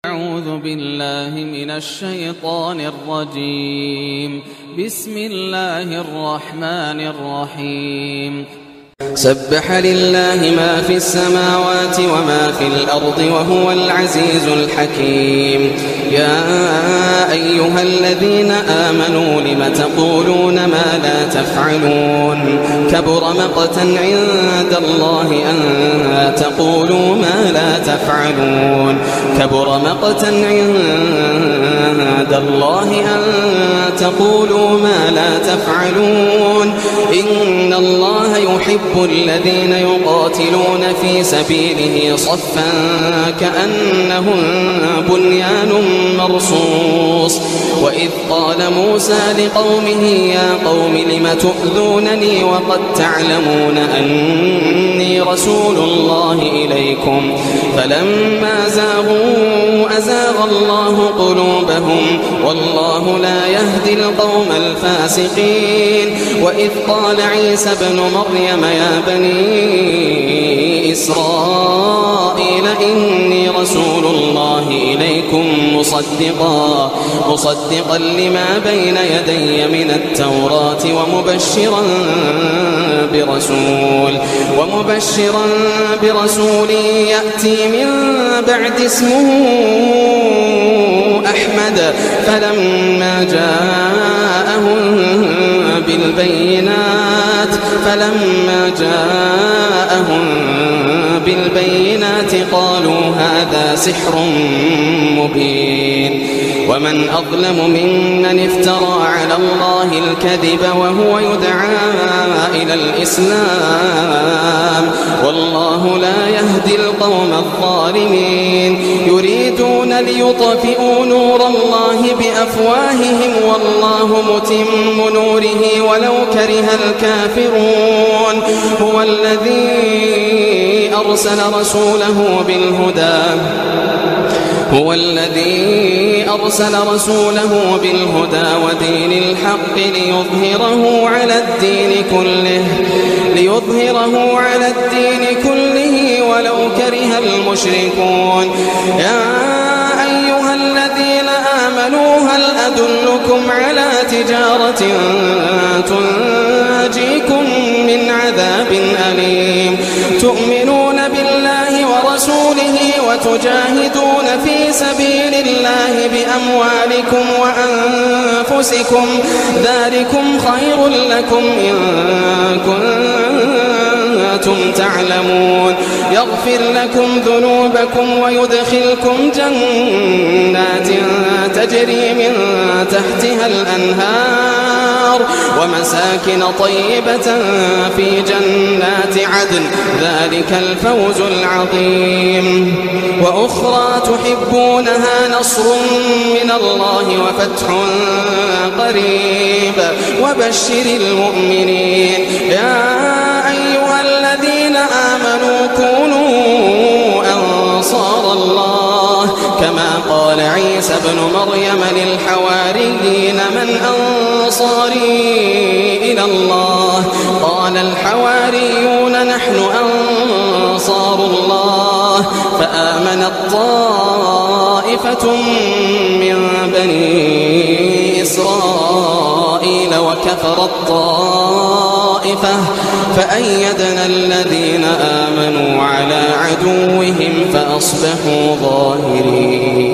أعوذ بالله من الشيطان الرجيم. بسم الله الرحمن الرحيم. سبح لله ما في السماوات وما في الأرض وهو العزيز الحكيم. يا أيها الذين آمنوا لم تقولون ما لا تفعلون كبر مقتا عند الله أن تقولوا ما لا تفعلون كبر مقتا عند الله أن تقولوا ما لا تفعلون إن الله يحب الذين يقاتلون في سبيله صفا كأنهم بنيان مرصوص. وإذ قال موسى لقومه يا قوم لم تؤذونني وقد تعلمون أني رسول الله إليكم فلما زاغوا أزاغ الله قلوبهم والله لا يهدي القوم الفاسقين. وإذ قال عيسى ابن مريم يا بني إسرائيل إني رسول الله إليكم مصدقا لما بين يدي من التوراة ومبشرا برسول يأتي من بعد اسمه أحمد فلما جاءهم بالبينات قالوا هذا سحر مبين. ومن أظلم ممن افترى على الله الكذب وهو يدعى إلى الإسلام والله لا يهدي القوم الظالمين. يريدون ليطفئوا نور الله بأفواههم والله متم نوره ولو كره الكافرون. هو الذي أرسل رسوله بالهدى ودين الحق ليظهره على الدين كله ولو كره المشركون. يا أيها الذين آمنوا هل أدلكم على تجارة تنجيكم من عذاب أليم تؤمنون بالله ورسوله وتجاهدون في سبيل الله بأموالكم وأنفسكم ذلكم خير لكم إن كنتم تعلمون. يغفر لكم ذنوبكم ويدخلكم جنات تجري من تحتها الأنهار ومساكن طيبة في جنات عدن ذلك الفوز العظيم. وأخرى تحبونها نصر من الله وفتح قريب وبشر المؤمنين. يا أيها الذين آمنوا كونوا أنصار الله كما قال عيسى ابن مريم للحواريين من أنصاري إلى الله قال الحواريون نحن أنصار الله فآمنت طائفة من بني إسرائيل وكفرت طائفة فأيدنا الذين آمنوا على عدوهم فأصبحوا ظاهرين.